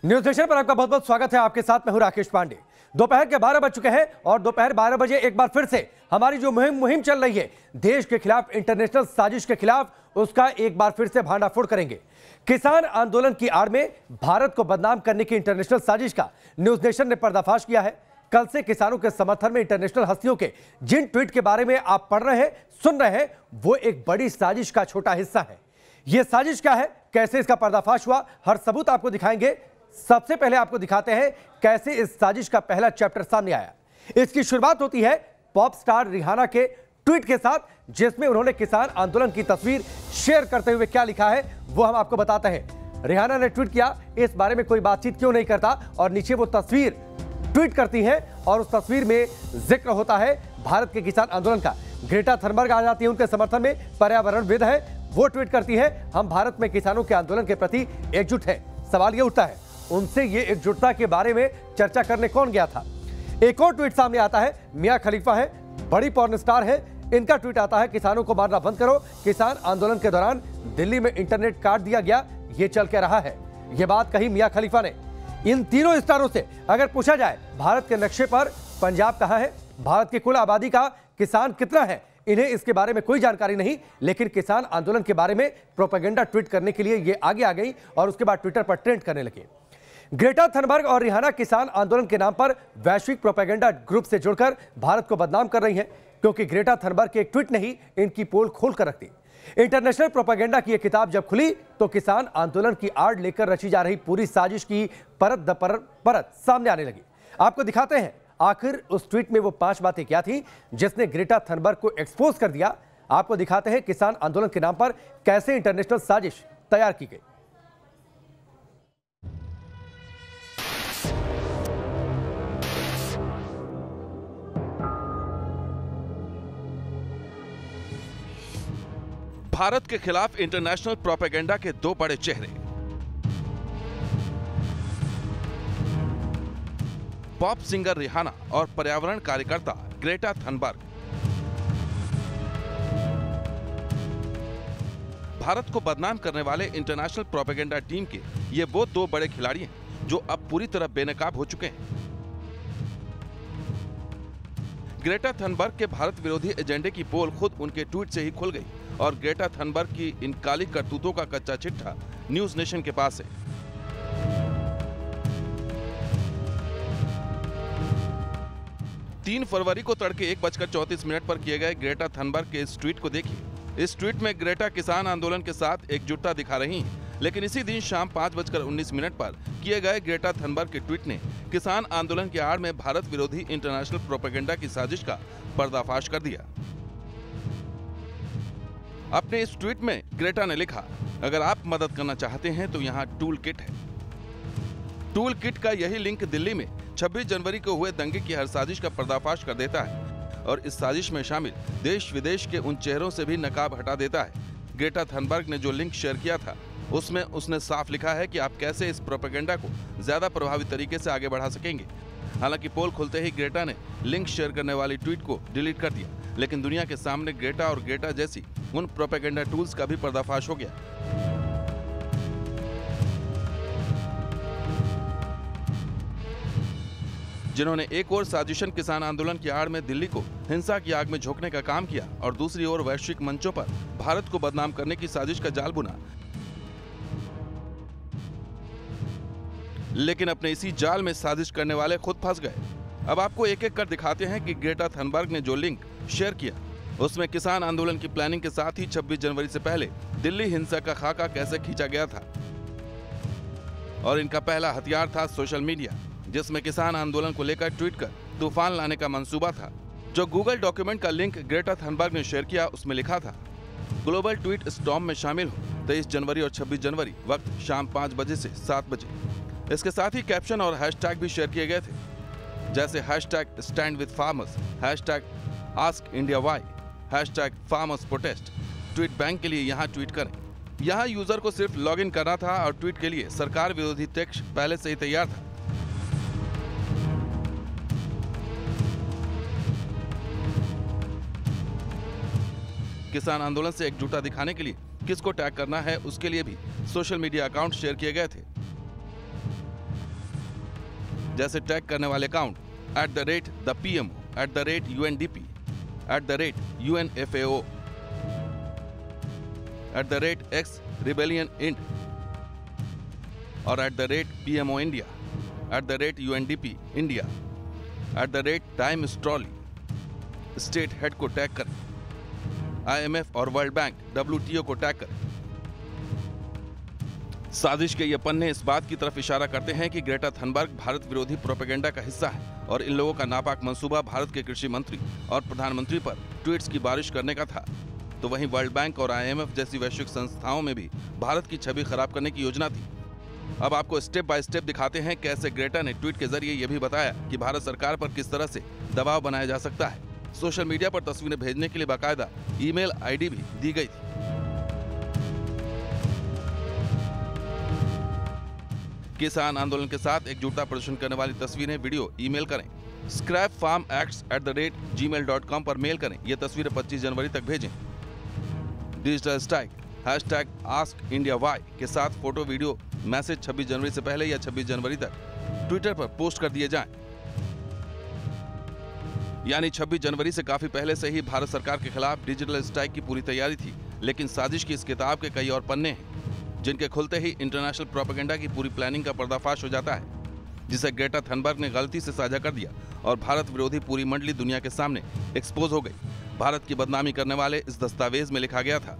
News nation पर आपका बहुत बहुत स्वागत है। आपके साथ मैं हूं राकेश पांडे। दोपहर के 12 बज चुके हैं और दोपहर 12 बजे एक बार फिर से हमारी जो मुहिम चल रही है देश के खिलाफ, इंटरनेशनल साजिश के खिलाफ, उसका एक बार फिर से भांडाफोड़ करेंगे। किसान आंदोलन की आड़ में भारत को बदनाम करने की इंटरनेशनल साजिश का न्यूज नेशन ने पर्दाफाश किया है। कल से किसानों के समर्थन में इंटरनेशनल हस्तियों के जिन ट्वीट के बारे में आप पढ़ रहे हैं, सुन रहे हैं, वो एक बड़ी साजिश का छोटा हिस्सा है। यह साजिश क्या है, कैसे इसका पर्दाफाश हुआ, हर सबूत आपको दिखाएंगे। सबसे पहले आपको दिखाते हैं कैसे इस साजिश का पहला चैप्टर सामने आया। इसकी शुरुआत होती है पॉप स्टार रिहाना के ट्वीट के साथ, जिसमें उन्होंने किसान आंदोलन की तस्वीर शेयर करते हुए क्या लिखा है वो हम आपको बताते हैं। रिहाना ने ट्वीट किया, इस बारे में कोई बातचीत क्यों नहीं करता, और नीचे वो तस्वीर ट्वीट करती है और उस तस्वीर में जिक्र होता है भारत के किसान आंदोलन का। ग्रेटा थनबर्ग आ जाती है उनके समर्थन में, पर्यावरणविद है, वो ट्वीट करती है, हम भारत में किसानों के आंदोलन के प्रति एकजुट है। सवाल ये उठता है, उनसे ये एकजुटता के बारे में चर्चा करने कौन गया था। एक और ट्वीट सामने आता है, मियां खलीफा है, बड़ी पॉर्न स्टार है, इनका ट्वीट आता है, किसानों को मारना बंद करो, किसान आंदोलन के दौरान दिल्ली में इंटरनेट काट दिया गया, ये चल के रहा है। ये बात कही मियां खलीफा ने। इन तीनों स्टारों से अगर पूछा जाए भारत के नक्शे पर पंजाब कहां है, भारत की कुल आबादी का किसान कितना है, इन्हें इसके बारे में कोई जानकारी नहीं, लेकिन किसान आंदोलन के बारे में प्रोपेगेंडा ट्वीट करने के लिए ये आगे आ गई और उसके बाद ट्विटर पर ट्रेंड करने लगी। ग्रेटा थनबर्ग और रिहाना किसान आंदोलन के नाम पर वैश्विक प्रोपेगेंडा ग्रुप से जुड़कर भारत को बदनाम कर रही हैं, क्योंकि ग्रेटा थनबर्ग के एक ट्वीट ने ही इनकी पोल खोल कर रख दी। इंटरनेशनल प्रोपेगेंडा की यह किताब जब खुली तो किसान आंदोलन की आड़ लेकर रची जा रही पूरी साजिश की परत द परत सामने आने लगी। आपको दिखाते हैं आखिर उस ट्वीट में वो 5 बातें क्या थी जिसने ग्रेटा थनबर्ग को एक्सपोज कर दिया। आपको दिखाते हैं किसान आंदोलन के नाम पर कैसे इंटरनेशनल साजिश तैयार की गई। भारत के खिलाफ इंटरनेशनल प्रोपेगेंडा के दो बड़े चेहरे, पॉप सिंगर रिहाना और पर्यावरण कार्यकर्ता ग्रेटा थनबर्ग। भारत को बदनाम करने वाले इंटरनेशनल प्रोपेगेंडा टीम के ये वो दो बड़े खिलाड़ी हैं जो अब पूरी तरह बेनकाब हो चुके हैं। ग्रेटा थनबर्ग के भारत विरोधी एजेंडे की पोल खुद उनके ट्वीट से ही खुल गई और ग्रेटा थनबर्ग की इन काली करतूतों का कच्चा चिट्ठा न्यूज नेशन के पास है। तीन फरवरी को तड़के 1:34 पर किए गए ग्रेटा थनबर्ग के इस ट्वीट को देखिए। इस ट्वीट में ग्रेटा किसान आंदोलन के साथ एकजुटता दिखा रही हैं, लेकिन इसी दिन शाम 5:19 पर किए गए ग्रेटा थनबर्ग के ट्वीट ने किसान आंदोलन के आड़ में भारत विरोधी इंटरनेशनल प्रोपेगेंडा की साजिश का पर्दाफाश कर दिया। अपने इस ट्वीट में ग्रेटा ने लिखा, अगर आप मदद करना चाहते हैं तो यहाँ टूल किट है। टूल किट का यही लिंक दिल्ली में 26 जनवरी को हुए दंगे की हर साजिश का पर्दाफाश कर देता है और इस साजिश में शामिल देश विदेश के उन चेहरों से भी नकाब हटा देता है। ग्रेटा थनबर्ग ने जो लिंक शेयर किया था उसमें उसने साफ लिखा है कि आप कैसे इस प्रोपेगेंडा को ज्यादा प्रभावी तरीके से आगे बढ़ा सकेंगे। हालांकि पोल खुलते ही ग्रेटा ने लिंक शेयर करने वाली ट्वीट को डिलीट कर दिया, लेकिन दुनिया के सामने ग्रेटा और ग्रेटा जैसी उन प्रोपेगेंडा टूल्स का भी पर्दाफाश हो गया। जिन्होंने एक और साजिशन किसान आंदोलन की आड़ में दिल्ली को हिंसा की आग में झोंकने का काम किया और दूसरी ओर वैश्विक मंचों पर भारत को बदनाम करने की साजिश का जाल बुना, लेकिन अपने इसी जाल में साजिश करने वाले खुद फंस गए। अब आपको एक एक कर दिखाते हैं कि ग्रेटा थनबर्ग ने जो लिंक शेयर किया उसमें किसान आंदोलन की प्लानिंग के साथ ही 26 जनवरी से पहले दिल्ली हिंसा का खाका कैसे खींचा गया था। और इनका पहला हथियार था सोशल मीडिया, जिसमें किसान आंदोलन को लेकर ट्वीट कर तूफान लाने का मंसूबा था। जो गूगल डॉक्यूमेंट का लिंक ग्रेटा थनबर्ग ने शेयर किया उसमें लिखा था, ग्लोबल ट्वीट स्टॉर्म में शामिल हो 23 जनवरी और 26 जनवरी, वक्त शाम 5 बजे से 7 बजे। इसके साथ ही कैप्शन और हैशटैग भी शेयर किए गए थे, जैसे hashtag stand with farmers, hashtag ask India why, hashtag farmers protest. Tweet bank के लिए यहाँ ट्वीट करें। यहाँ यूजर को सिर्फ लॉगिन करना था और ट्वीट के लिए सरकार विरोधी टेक्स्ट पहले से ही तैयार था। किसान आंदोलन से एकजुटता दिखाने के लिए किसको टैग करना है उसके लिए भी सोशल मीडिया अकाउंट शेयर किए गए थे। जैसे टैग करने वाले account @PMO, @UNDP, @UNFAO, @X-Rebellion-Int और @PMO India, @UNDP India, @Times Trolley, state head को टैग करें, IMF और वर्ल्ड बैंक WTO को टैग करें। साजिश के ये पन्ने इस बात की तरफ इशारा करते हैं कि ग्रेटा थनबर्ग भारत विरोधी प्रोपेगेंडा का हिस्सा है और इन लोगों का नापाक मंसूबा भारत के कृषि मंत्री और प्रधानमंत्री पर ट्वीट्स की बारिश करने का था। तो वहीं वर्ल्ड बैंक और IMF जैसी वैश्विक संस्थाओं में भी भारत की छवि खराब करने की योजना थी। अब आपको स्टेप बाय स्टेप दिखाते हैं कैसे ग्रेटा ने ट्वीट के जरिए यह भी बताया कि भारत सरकार पर किस तरह से दबाव बनाया जा सकता है। सोशल मीडिया पर तस्वीरें भेजने के लिए बाकायदा ईमेल ID भी दी गई थी। किसान आंदोलन के साथ एकजुटता प्रदर्शन करने वाली तस्वीरें, वीडियो ईमेल करें। scrapfarmacts@gmail.com पर मेल करें। ये तस्वीरें 25 जनवरी तक भेजें। डिजिटल स्ट्राइक #AskIndiaWhy के साथ फोटो, वीडियो, मैसेज 26 जनवरी से पहले या 26 जनवरी तक ट्विटर पर पोस्ट कर दिए जाएं। यानी 26 जनवरी से काफी पहले से ही भारत सरकार के खिलाफ डिजिटल स्ट्राइक की पूरी तैयारी थी। लेकिन साजिश की इस किताब के कई और पन्ने हैं जिनके खुलते ही इंटरनेशनल प्रोपेगेंडा की पूरी प्लानिंग का पर्दाफाश हो जाता है, जिसे ग्रेटा थनबर्ग ने गलती से साझा कर दिया और भारत विरोधी पूरी मंडली दुनिया के सामने एक्सपोज हो गई। भारत की बदनामी करने वाले इस दस्तावेज में लिखा गया था,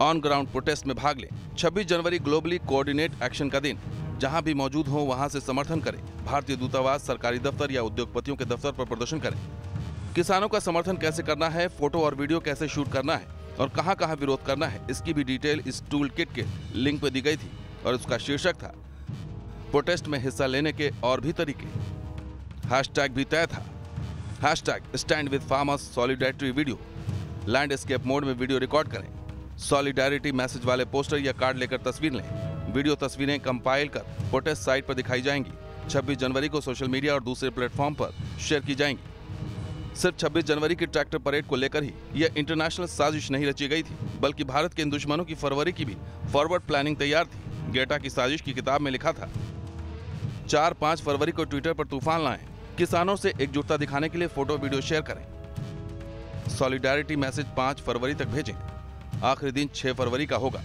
ऑन ग्राउंड प्रोटेस्ट में भाग लें। 26 जनवरी ग्लोबली कोऑर्डिनेट एक्शन का दिन। जहां भी मौजूद हो वहां से समर्थन करें। भारतीय दूतावास, सरकारी दफ्तर या उद्योगपतियों के दफ्तर पर प्रदर्शन करें। किसानों का समर्थन कैसे करना है, फोटो और वीडियो कैसे शूट करना है और कहां-कहां विरोध करना है, इसकी भी डिटेल इस टूल किट के लिंक पे दी गई थी और उसका शीर्षक था प्रोटेस्ट में हिस्सा लेने के और भी तरीके। हैशटैग भी तय था, #stand with farmers solidarity video. Landscape mode में वीडियो रिकॉर्ड करें। सॉलिडेरिटी मैसेज वाले पोस्टर या कार्ड लेकर तस्वीर लें। वीडियो तस्वीरें कंपाइल कर प्रोटेस्ट साइट पर दिखाई जाएंगी। 26 जनवरी को सोशल मीडिया और दूसरे प्लेटफॉर्म पर शेयर की जाएंगी। सिर्फ 26 जनवरी की ट्रैक्टर परेड को लेकर ही यह इंटरनेशनल साजिश नहीं रची गई थी, बल्कि भारत के इन दुश्मनों की फरवरी की भी फॉरवर्ड प्लानिंग तैयार थी। ग्रेटा की साजिश की किताब में लिखा था, 4-5 फरवरी को ट्विटर पर तूफान लाएं। किसानों से एकजुटता दिखाने के लिए फोटो, वीडियो शेयर करें। सॉलिडेरिटी मैसेज 5 फरवरी तक भेजें। आखिरी दिन 6 फरवरी का होगा।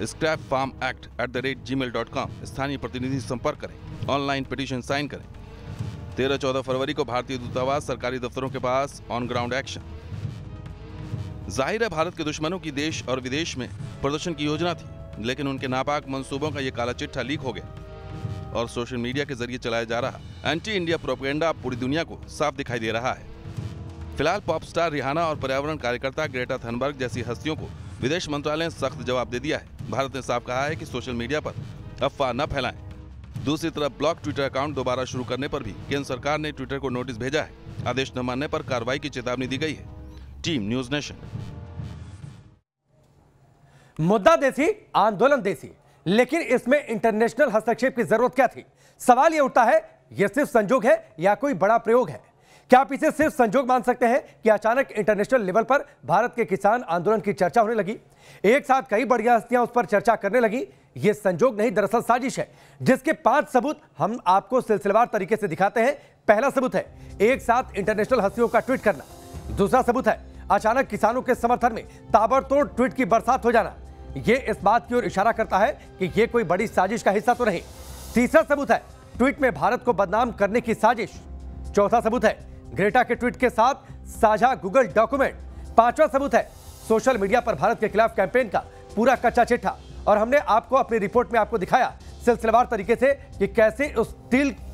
scrapfarmact@gmail.com स्थानीय प्रतिनिधि से संपर्क करें। ऑनलाइन पिटीशन साइन करें। 13-14 फरवरी को भारतीय दूतावास, सरकारी दफ्तरों के पास ऑन ग्राउंड एक्शन। जाहिर है भारत के दुश्मनों की देश और विदेश में प्रदर्शन की योजना थी, लेकिन उनके नापाक मंसूबों का यह काला चिट्ठा लीक हो गया और सोशल मीडिया के जरिए चलाया जा रहा एंटी इंडिया प्रोपेगेंडा पूरी दुनिया को साफ दिखाई दे रहा है। फिलहाल पॉप स्टार रिहाना और पर्यावरण कार्यकर्ता ग्रेटा थनबर्ग जैसी हस्तियों को विदेश मंत्रालय ने सख्त जवाब दे दिया है। भारत ने साफ कहा है कि सोशल मीडिया पर अफवाह न फैलाएं। दूसरी तरफ ब्लॉक ट्विटर अकाउंट दोबारा शुरू करने पर भी केंद्र सरकार ने ट्विटर को नोटिस भेजा है। आदेश न मानने पर कार्रवाई की चेतावनी दी गई है। Team news nation. मुद्दा देसी, आंदोलन देसी, लेकिन इसमें इंटरनेशनल हस्तक्षेप की जरूरत क्या थी? सवाल यह उठता है, यह सिर्फ संजोग है या कोई बड़ा प्रयोग है? क्या आप इसे सिर्फ संजोग मान सकते हैं कि अचानक इंटरनेशनल लेवल पर भारत के किसान आंदोलन की चर्चा होने लगी, एक साथ कई बड़ी हस्तियां उस पर चर्चा करने लगी? यह संजोग नहीं, दरअसल साजिश है, जिसके 5 सबूत हम आपको सिलसिलेवार तरीके से दिखाते हैं। पहला सबूत है एक साथ इंटरनेशनल हस्तियों का ट्वीट करना। दूसरा सबूत है अचानक किसानों के समर्थन में ताबड़तोड़ ट्वीट की बरसात हो जाना। यह इस बात की ओर इशारा करता है कि यह कोई बड़ी साजिश का हिस्सा तो नहीं। तीसरा सबूत है ट्वीट में भारत को बदनाम करने की साजिश। चौथा सबूत है ग्रेटा के ट्वीट के साथ साझा गूगल डॉक्यूमेंट। पांचवा सबूत है सोशल मीडिया पर भारत के खिलाफ कैंपेन का पूरा कच्चा चिट्ठा। और हमने आपको अपनी रिपोर्ट में आपको दिखाया सिलसिलेवार तरीके से कि कैसे उस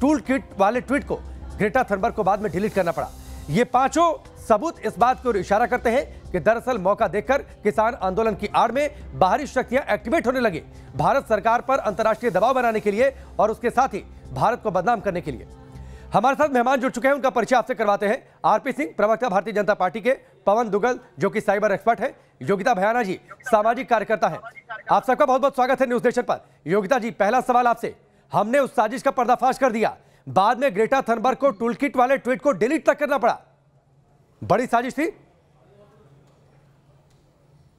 टूल किट वाले ट्वीट को ग्रेटा थनबर्ग को बाद में डिलीट करना पड़ा। ये पांचों सबूत इस बात की ओर इशारा करते हैं कि दरअसल मौका देखकर किसान आंदोलन की आड़ में बाहरी शक्तियां एक्टिवेट होने लगी, भारत सरकार पर अंतर्राष्ट्रीय दबाव बनाने के लिए और उसके साथ ही भारत को बदनाम करने के लिए। हमारे साथ मेहमान जुड़ चुके हैं, उनका परिचय आपसे करवाते हैं। आरपी सिंह, प्रवक्ता भारतीय जनता पार्टी के, पवन दुग्गल जो कि साइबर एक्सपर्ट है, योगिता भयाना जी सामाजिक कार्यकर्ता है। आप सबका बहुत बहुत स्वागत है न्यूज़ नेशन पर। योगिता जी, पहला सवाल आपसे, हमने उस साजिश का पर्दाफाश कर दिया, बाद में ग्रेटा थनबर्ग को टूलकिट वाले ट्वीट को डिलीट तक करना पड़ा, बड़ी साजिश थी?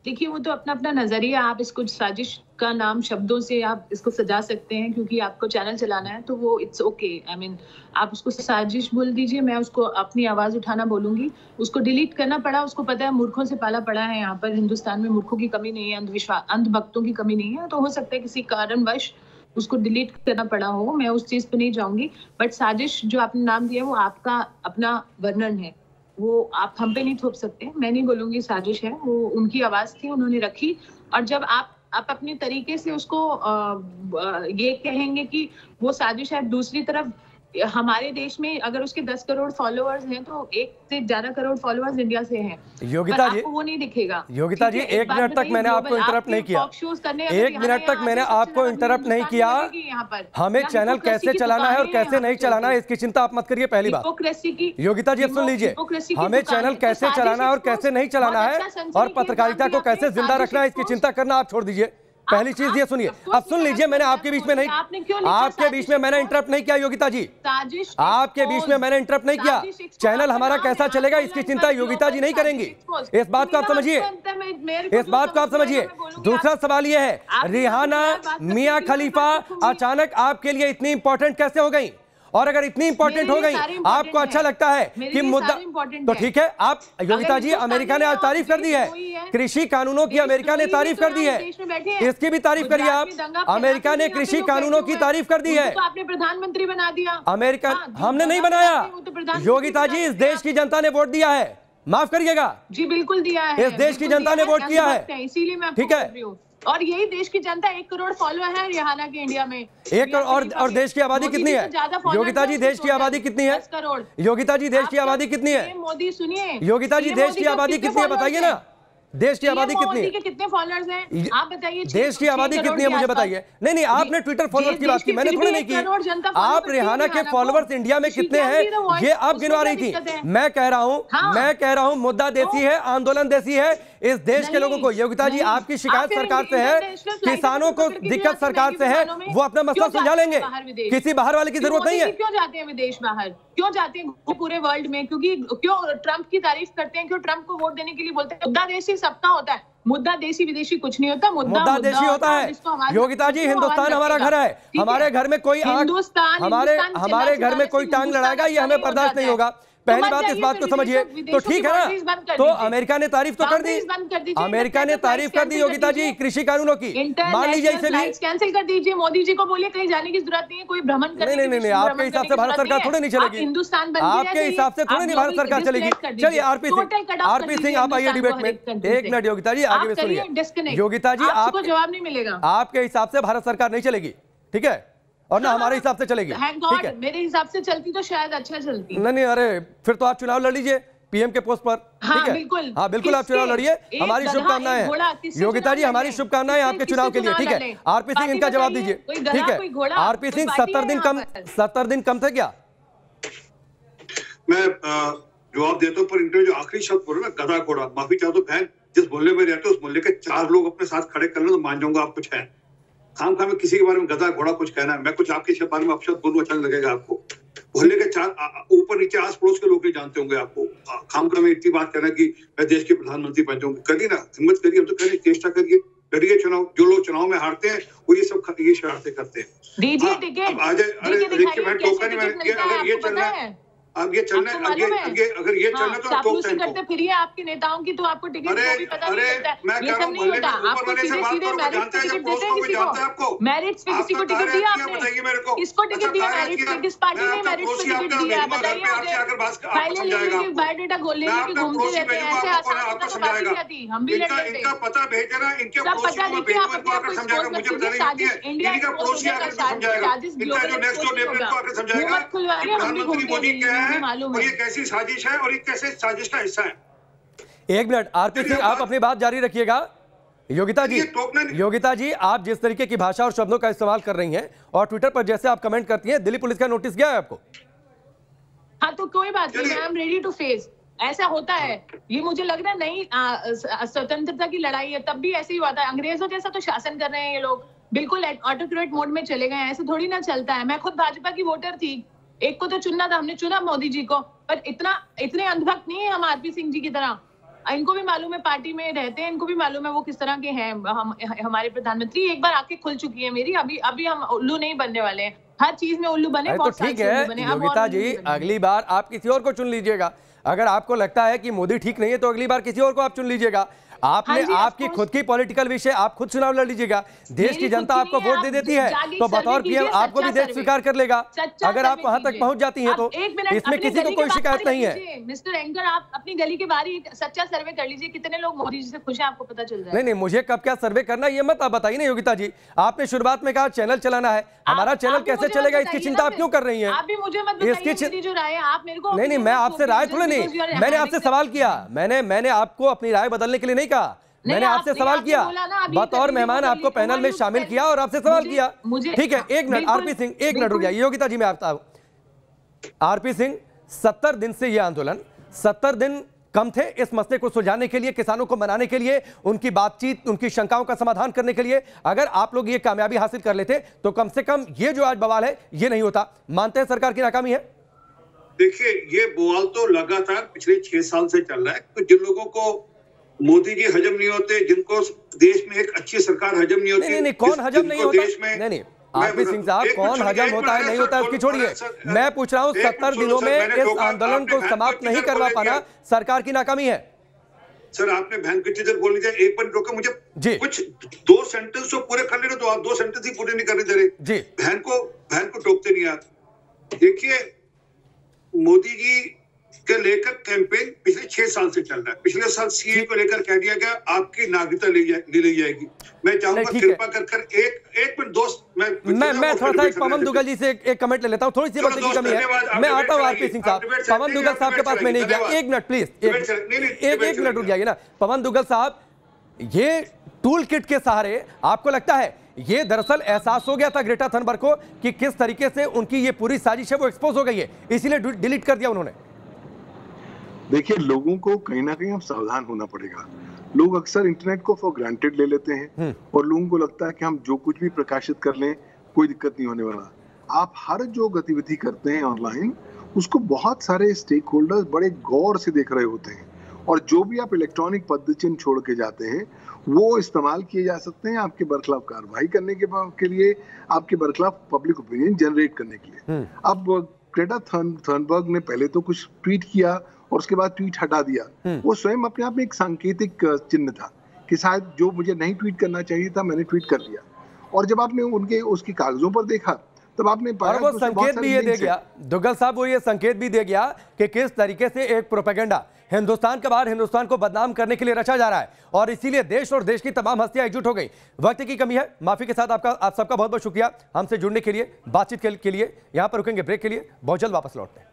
देखिए वो तो अपना अपना नजरिया, आप इसको साजिश का नाम शब्दों से आप इसको सजा सकते हैं क्योंकि आपको चैनल चलाना है, तो वो इट्स ओके। आई मीन आप उसको साजिश बोल दीजिए, मैं उसको अपनी आवाज उठाना बोलूंगी। उसको डिलीट करना पड़ा, उसको पता है मूर्खों से पाला पड़ा है। यहाँ पर हिंदुस्तान में मूर्खों की कमी नहीं है, अंधविश्वास अंधभक्तों की कमी नहीं है, तो हो सकता है किसी कारणवश उसको डिलीट करना पड़ा हो, मैं उस चीज पे नहीं जाऊंगी। बट साजिश जो आपने नाम दिया वो आपका अपना वर्णन है, वो आप हम पे नहीं थोप सकते। मैं नहीं बोलूंगी साजिश है, वो उनकी आवाज थी, उन्होंने रखी। और जब आप अपने तरीके से उसको ये कहेंगे कि वो साजिश है, दूसरी तरफ हमारे देश में अगर उसके 10 करोड़ फॉलोअर्स हैं तो 1 से ज्यादा करोड़ फॉलोअर्स इंडिया से हैं। योगिता जी, वो नहीं दिखेगा। योगिता जी, 1 मिनट तक मैंने आपको इंटरप्ट नहीं किया। 1 मिनट तक मैंने आपको इंटरप्ट नहीं किया। हमें चैनल कैसे चलाना है और कैसे नहीं चलाना है इसकी चिंता आप मत करिए। पहली बात योगिता जी, अब सुन लीजिए, हमें चैनल कैसे चलाना है और कैसे नहीं चलाना है और पत्रकारिता को कैसे जिंदा रखना है इसकी चिंता करना आप छोड़ दीजिए। पहली चीज ये सुनिए, अब सुन लीजिए, मैंने आपके बीच में नहीं, आपके बीच में मैंने इंटरप्ट नहीं किया योगिता जी, आपके बीच में मैंने इंटरप्ट नहीं किया। चैनल हमारा कैसा चलेगा इसकी चिंता योगिता जी नहीं करेंगी, इस बात को आप समझिए, इस बात को आप समझिए। दूसरा सवाल ये है, रिहाना मियां खलीफा अचानक आपके लिए इतनी इंपॉर्टेंट कैसे हो गई? और अगर इतनी इंपॉर्टेंट हो गई, आपको अच्छा लगता है कि मुद्दा, तो ठीक है। आप योगिता जी, अमेरिका ने आज तारीफ कर दी है, कृषि कानूनों की अमेरिका ने तारीफ कर दी है, इसकी भी तारीफ करिए आप। अमेरिका ने कृषि कानूनों की तारीफ कर दी है, आपने प्रधानमंत्री बना दिया। अमेरिका हमने नहीं बनाया योगिता जी, इस देश की जनता ने वोट दिया है, माफ करिएगा जी, बिल्कुल दिया है, इस देश की जनता ने वोट किया है, इसीलिए मैं ठीक है। और यही देश की जनता 1 करोड़ फॉलोअर है रिहाना के इंडिया में। 1 करोड़ और देश की आबादी कितनी है योगिता जी? देश की आबादी कितनी है 10 करोड़। योगिता जी, देश की आबादी कितनी है? मोदी सुनिए योगिता जी, देश की आबादी कितनी है बताइए ना, देश की आबादी कितनी है? कितने फॉलोअर्स हैं आप बताइए? देश की आबादी कितनी है मुझे बताइए। नहीं नहीं, आपने ट्विटर फॉलोअर्स की बात की, मैंने थोड़ी नहीं की। आप रिहाना के फॉलोअर्स इंडिया में कितने हैं ये आप गिनवा रही थी। मैं कह रहा हूं मुद्दा देसी है, आंदोलन देसी है, इस देश के लोगों को। योगिता जी, आपकी शिकायत सरकार से है, किसानों को दिक्कत सरकार से है, वो अपना मसला सुलझा लेंगे, किसी बाहर वाले की जरूरत नहीं है। क्यों जाते हैं विदेश बाहर, क्यों जाते हैं पूरे वर्ल्ड में? क्योंकि क्यों ट्रंप की तारीफ करते हैं, क्यों ट्रंप को वोट देने के लिए बोलते हैं? मुद्दा देसी सबका होता है, मुद्दा देसी विदेशी कुछ नहीं होता, मुद्दा देशी होता है। योगिता जी, हिंदुस्तान हमारा घर है, हमारे घर में कोई हमारे घर में कोई टांग लड़ाएगा ये हमें बर्दाश्त नहीं होगा। पहली बात इस बात को समझिए, तो ठीक है ना, तो अमेरिका ने तारीफ तो कर दी, अमेरिका ने तारीफ कर दी योगिता जी कृषि कानूनों की, मान लीजिए इसे भी कैंसिल कर दीजिए। मोदी जी को बोलिए कहीं जाने की जरूरत नहीं है, कोई भ्रमण करने की। नहीं, आपके हिसाब से भारत सरकार थोड़ी नहीं चलेगी, हिंदुस्तान आपके हिसाब से थोड़ी नहीं भारत सरकार चलेगी। चलिए आरपी सिंह आप आइए डिबेट में। 1 मिनट योगिता जी, आगे सुनिए। योगिता जी, आपको जवाब नहीं मिलेगा, आपके हिसाब से भारत सरकार नहीं चलेगी, ठीक है, और ना हमारे हिसाब से चलेगी, ठीक है? मेरे हिसाब से चलती तो शायद अच्छा चलती। नहीं, अरे फिर तो आप चुनाव लड़ लीजिए पीएम के पोस्ट पर, ठीक है? बिल्कुल आप चुनाव लड़िए, हमारी शुभकामनाएं हैं योगिता जी, हमारी शुभकामनाएं आपके चुनाव के लिए, ठीक है? आरपी सिंह, इनका जवाब दीजिए, ठीक है? आरपी सिंह, 70 दिन कम थे क्या? मैं जवाब देता हूँ, पर इंटरव्यू जो आखिरी शब्द बोल रहे हैं गधा घोड़ा, माफी चाहता हूँ बहन, जिस मोहल्ले में रहते हो उस मोहल्ले के 4 लोग अपने साथ खड़े कर लो तो मान जाऊंगा आप कुछ है। खाम में किसी के बारे में गधा घोड़ा कुछ कहना है, मैं कुछ आपके बारे में अपशब्द बोलूं अच्छा लगेगा आपको। मोहल्ले के 4 ऊपर नीचे आस पड़ोस के लोग नहीं जानते होंगे आपको। खाम में इतनी बात करना कि मैं देश के प्रधानमंत्री बन जाऊंगा, करिए ना, हिम्मत करिए, हम तो करिए, चेष्टा करिए, लड़िए चुनाव। जो लोग चुनाव में हारते हैं वो ये सब ये शरारतें करते हैं। अगर ये चलना है, अब ये चलना है, अगर ये चलना तो चापलूसी करते फिरिए आपके नेताओं की, तो आपको टिकट भी पता नहीं चलता है। ये सब नहीं होता, आपको सीधे मैरिट पे टिकट देते हैं किसी को, मैरिट पे किसी को टिकट दिया आपने? किसको टिकट दिया मैरिट पे? किस पार्टी ने मैरिट पे टिकट दिया बताइए? पहले लेके बायोडाटा लेके घूमते रहते हैं, ऐसे आसान तो बात नहीं आती, हम भी लड़ लेते। इनका पता भेजना, इनके पता देखिए, आप अपने आप समझाएगा, मुझे बताने नहीं है, इंडिया का पड़ोसी आकर समझाएगा, इनका जो नेक्स्ट डोर नेबर को आकर समझाएगा प्रधानमंत्री मोदी क्या है और ये कैसी साजिश है और ये कैसे साजिश का हिस्सा है। 1 मिनट आरपी सिंह, आप अपनी बात जारी रखिएगा। योगिता जी, आप जिस तरीके की भाषा और शब्दों का इस्तेमाल कर रही हैं और ट्विटर पर जैसे आप कमेंट करती हैं, दिल्ली पुलिस का नोटिस गया है आपको? हाँ, तो कोई बात नहीं, I am ready to face. ऐसा होता है, ये मुझे लग रहा है नई स्वतंत्रता की लड़ाई है, तब भी ऐसे ही हुआ था। अंग्रेजों जैसा तो शासन कर रहे हैं ये लोग, बिल्कुल ऑटोक्रेट मोड में चले गए हैं, ऐसे थोड़ी ना चलता है। मैं खुद भाजपा की वोटर थी, एक को तो चुनना था, हमने चुना मोदी जी को, पर इतने अंधभक्त नहीं है हम आरपी सिंह जी की तरह। इनको भी मालूम है, पार्टी में रहते हैं, इनको भी मालूम है वो किस तरह के हैं। हमारे प्रधानमंत्री एक बार आंखें खुल चुकी है मेरी, अभी हम उल्लू नहीं बनने वाले हैं, हर चीज में उल्लू बने। तो ठीक है योगिता जी, अगली बार आप किसी और को चुन लीजिएगा। अगर आपको लगता है कि मोदी ठीक नहीं है तो अगली बार किसी और को आप चुन लीजिएगा। आपने आपकी खुद की पॉलिटिकल विषय, आप खुद चुनाव लड़ लीजिएगा। देश की जनता आपको वोट दे देती है तो बतौर पीएम आपको भी देश स्वीकार कर लेगा। अगर आप वहां तक पहुंच जाती हैं तो इसमें किसी को कोई शिकायत नहीं है। मिस्टर एंकर, आप अपनी गली के बाहर ही सच्चा सर्वे कर लीजिए, कितने लोग मोदी जी से खुश हैं आपको पता चल जाएगा। नहीं, मुझे कब क्या सर्वे करना ये मत आप बताइए ना योगिता जी। आपने शुरुआत में कहा चैनल चलाना है, हमारा चैनल कैसे चलेगा इसकी चिंता आप क्यों कर रही हैं? आप भी मुझे मत बताइए जो राय है आप मेरे को। नहीं, मैं आपसे राय थोड़ी नहीं, मैंने आपसे सवाल किया। मैंने आपको अपनी राय बदलने के लिए नहीं कहा, मैंने आपसे सवाल किया, बतौर मेहमान आपको पैनल में शामिल किया और आपसे सवाल किया। ठीक है, एक मिनट आरपी सिंह, एक मिनट रुक जाइए योगिता जी। मैं आपका आरपी सिंह, 70 दिन से ये आंदोलन, 70 दिन कम थे इस मसले को सुलझाने के लिए, किसानों को मनाने के लिए, उनकी बातचीत, उनकी शंकाओं का समाधान करने के लिए। अगर आप लोग ये कामयाबी हासिल कर लेते तो कम से कम ये जो आज बवाल है ये नहीं होता। मानते हैं सरकार की नाकामी है? देखिए, ये बवाल तो लगातार पिछले 6 साल से चल रहा है। तो जिन लोगों को मोदी जी हजम नहीं होते, जिनको देश में एक अच्छी सरकार हजम नहीं होती, नहीं, कौन हजम नहीं होता? नहीं, आरपी सिंह साहब, कौन हजम होता है नहीं होता है उसकी छोड़िए, मैं पूछ रहा हूं 70 दिनों में इस आंदोलन को समाप्त नहीं करवा पाना सरकार की नाकामी है? सर, आपने बहन की चीजें बोल दी, एक बार रोका मुझे जी। कुछ 2 सेंटेंस तो पूरे कर ले रहे, तो आप 2 सेंटेंस ही पूरे नहीं करने दे रहे जी। बहन को टोकते नहीं आप। देखिए, मोदी जी के लेकर कैंपेन पिछले 6 साल से चल रहा है। पिछले साल सीए को लेकर कह दिया गया आपकी नागरिकता ली जाएगी। मैं चाहूंगा कृपा कर एक मिनट दोस्त, मैं थोड़ा सा पवन दुग्गल जी से एक कमेंट ले लेता हूँ, थोड़ी सी वक्त की कमी है। मैं आता हूँ आरपी सिंह साहब, पवन दुग्गल साहब के पास मैं नहीं गया, एक मिनट प्लीज, एक मिनट रुक जाइए ना। पवन दुग्गल साहब, ये टूल किट के सहारे आपको लगता है ये दरअसल एहसास हो गया था ग्रेटा थनबर्ग को कि किस तरीके से उनकी ये पूरी साजिश है वो एक्सपोज हो गई है, इसीलिए डिलीट कर दिया उन्होंने? देखिए, लोगों को कहीं ना कहीं अब सावधान होना पड़ेगा। लोग अक्सर इंटरनेट को फॉर ग्रांटेड ले लेते हैं और लोगों को लगता है कि हम जो कुछ भी प्रकाशित कर लें कोई दिक्कत नहीं होने वाला। आप हर जो गतिविधि करते हैं ऑनलाइन, उसको बहुत सारे स्टेक होल्डर्स बड़े गौर से देख रहे होते हैं, और जो भी आप इलेक्ट्रॉनिक पद चिन्ह छोड़ के जाते हैं वो इस्तेमाल किए जा सकते हैं आपके बरखिलाफ कार्रवाई करने के लिए, आपके बरखिलाफ पब्लिक ओपिनियन जनरेट करने के लिए। अब ग्रेटा थनबर्ग ने पहले तो कुछ ट्वीट किया और उसके बाद ट्वीट हटा दिया। वो स्वयं अपने आप में एक सांकेतिक चिन्ह था कि शायद जो मुझे नहीं ट्वीट करना चाहिए था मैंने ट्वीट कर दिया। और जब आपने उसके कागजों पर देखा तब आपने पाया वो संकेत भी ये दे गया दुग्गल साहब, वो ये संकेत भी दे गया कि किस तरीके से एक प्रोपेगेंडा हिंदुस्तान के बाहर हिंदुस्तान को बदनाम करने के लिए रचा जा रहा है, और इसीलिए देश और देश की तमाम हस्तियां एकजुट हो गई। वक्त की कमी है, माफी के साथ आप सबका बहुत बहुत शुक्रिया हमसे जुड़ने के लिए, बातचीत के लिए। यहां पर रुकेंगे ब्रेक के लिए, बहुत जल्द वापस लौटते हैं।